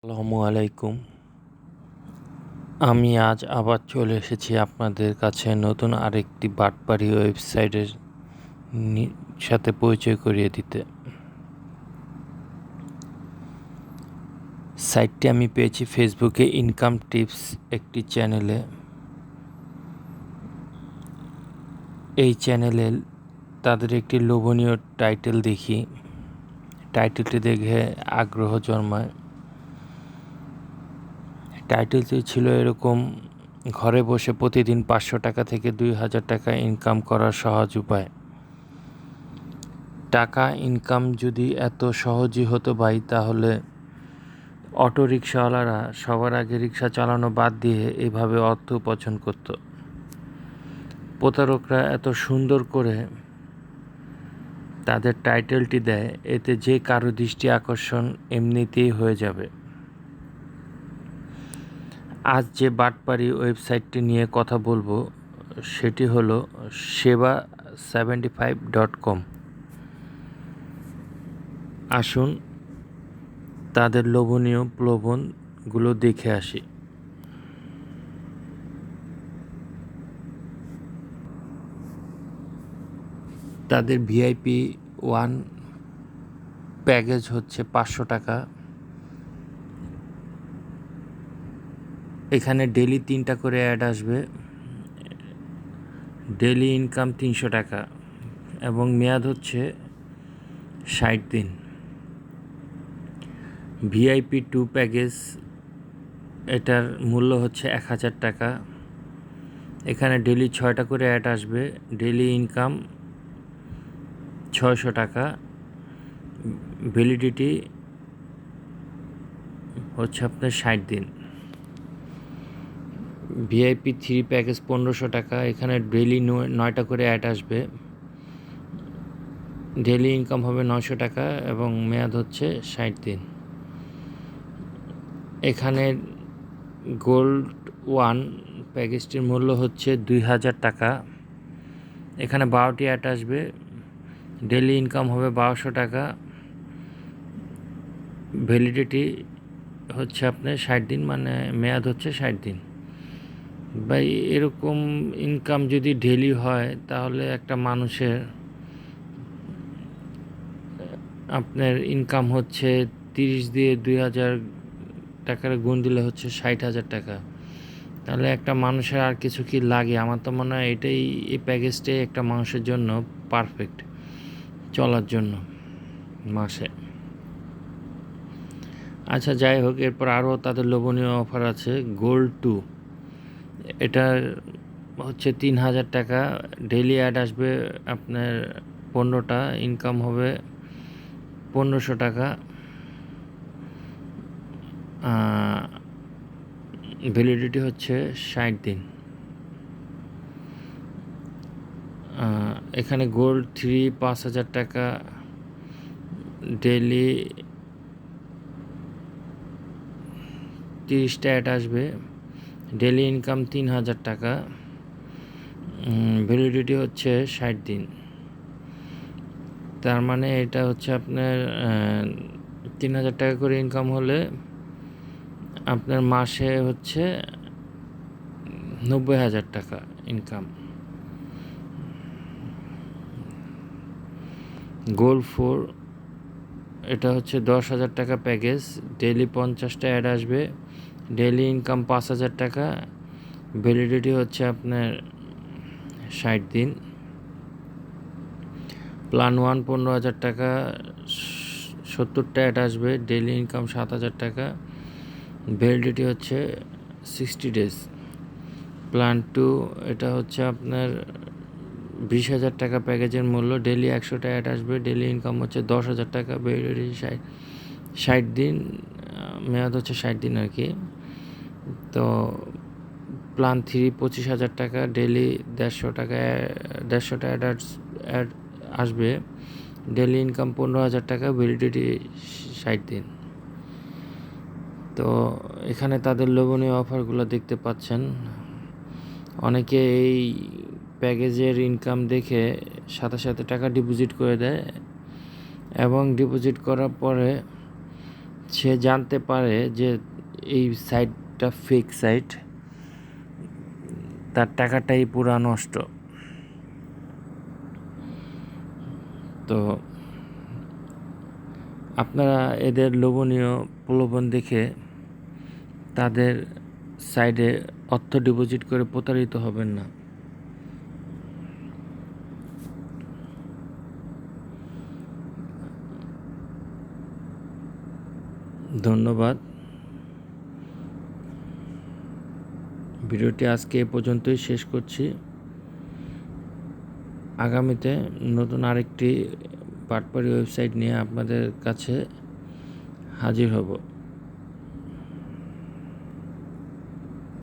আসসালামু আলাইকুম। আমি আজ আবার চলে এসেছি আপনাদের কাছে নতুন আরেকটি বাটপাড়ি ওয়েবসাইটের সাথে পরিচয় করিয়ে দিতে। সাইটটি আমি পেয়েছি ফেসবুকে ইনকাম টিপস একটি চ্যানেলে। এই চ্যানেলে তাদের একটি লোভনীয় টাইটেল দেখি, টাইটেলটি দেখে আগ্রহ জন্মায়। টাইটেলটি ছিল এরকম: ঘরে বসে প্রতিদিন 500 টাকা থেকে 2000 টাকা ইনকাম করার সহজ উপায়। টাকা ইনকাম যদি এত সহজই হতো ভাই, তাহলে অটো রিক্সাওয়ালারা সবার আগে রিক্সা চালানো বাদ দিয়ে এভাবে অর্থ উপার্জন করত। প্রতারকরা এত সুন্দর করে তাদের টাইটেলটি দেয়, এতে যে কারো দৃষ্টি আকর্ষণ এমনিতেই হয়ে যাবে। আজ যে বাটপাড়ি ওয়েবসাইটটি নিয়ে কথা বলবো সেটি হলো seva75.com। আসুন তাদের লোভনীয় প্রলোভনগুলো দেখে আসি। তাদের ভিআইপি 1 প্যাকেজ হচ্ছে 500 টাকা। এখানে ডেলি 3টা করে অ্যাড আসবে। ডেলি ইনকাম 300 টাকা এবং মেয়াদ হচ্ছে 60 দিন। ভিআইপি 2 প্যাকেজ, এটার মূল্য হচ্ছে 1000 টাকা। এখানে ডেলি 6টা করে অ্যাড আসবে। ডেলি ইনকাম 600 টাকা। ভ্যালিডিটি হচ্ছে আপনার 60 দিন। ভিআইপি 3 প্যাকেজ 1500 টাকা। এখানে ডেলি 9টা করে অ্যাড আসবে। ডেলি ইনকাম হবে 900 টাকা এবং মেয়াদ হচ্ছে 60 দিন। এখানে গোল্ড 1 প্যাকেজটির মূল্য হচ্ছে 2000 টাকা। এখানে 12টি অ্যাড আসবে। ডেলি ইনকাম হবে 1200 টাকা। ভ্যালিডিটি হচ্ছে আপনার 60 দিন, মানে মেয়াদ হচ্ছে 60 দিন। ভাই, এরকম ইনকাম যদি ডেলি হয় তাহলে একটা মানুষের আপনার ইনকাম হচ্ছে 30 দিয়ে 2000 টাকার গুণ দিলে হচ্ছে 60,000 টাকা। তাহলে একটা মানুষের আর কিছু কি লাগে? আমার তো মনে হয় এই প্যাকেজটাই একটা মানুষের জন্য পারফেক্ট চলার জন্য মাসে। আচ্ছা, যাই হোক, এরপর আরও তাদের লোভনীয় অফার আছে। গোল্ড 2, এটার হচ্ছে 3000 টাকা। ডেলি অ্যাড আসবে আপনার 15টা। ইনকাম হবে 1500 টাকা। ভ্যালিডিটি হচ্ছে 60 দিন। এখানে গোল্ড 3 5000 টাকা। ডেলি 30টা অ্যাড আসবে। ডেলি ইনকাম 3000 টাকা। ভ্যালিডিটি হচ্ছে 60 দিন। তার মানে এটা হচ্ছে আপনার 3000 টাকা করে ইনকাম হলে আপনার মাসে হচ্ছে 90,000 টাকা ইনকাম। গোল্ড 4, এটা হচ্ছে 10,000 টাকা প্যাকেজ। ডেলি 50টা অ্যাড আসবে। ডেলি ইনকাম 5000 টাকা। ভ্যালিডিটি হচ্ছে আপনার 60 দিন। প্ল্যান 1 15,000 টাকা, 70টা অ্যাড আসবে। ডেলি ইনকাম 7,000 টাকা। ভ্যালিডিটি হচ্ছে 60 ডেজ। প্ল্যান 2, এটা হচ্ছে আপনার 20,000 টাকা প্যাকেজের মূল্য। ডেলি 100টা অ্যাড আসবে। ডেলি ইনকাম হচ্ছে 10,000 টাকা। ভ্যালিডিটি 60 দিন, মেয়াদ হচ্ছে 60 দিন আর কি। তো প্ল্যান 3 25,000 টাকা। ডেলি 150টা অ্যাড আসবে। ডেলি ইনকাম 15,000 টাকা। ভ্যালিডিটি 60 দিন। তো এখানে তাদের লোভনীয় অফারগুলো দেখতে পাচ্ছেন। অনেকে এই প্যাকেজের ইনকাম দেখে সাথে সাথে টাকা ডিপোজিট করে দেয় এবং ডিপোজিট করার পরে সে জানতে পারে যে এই সাইটটা ফেক সাইট, তার টাকাটাই পুরা নষ্ট। তো আপনারা এদের লোভনীয় প্রলোভন দেখে তাদের সাইডে অর্থ ডিপোজিট করে প্রতারিত হবেন না। ধন্যবাদ। ভিডিওটি আজকে এ পর্যন্তই শেষ করছি। আগামীতে নতুন আরেকটি বাটপাড়ি ওয়েবসাইট নিয়ে আপনাদের কাছে হাজির হব।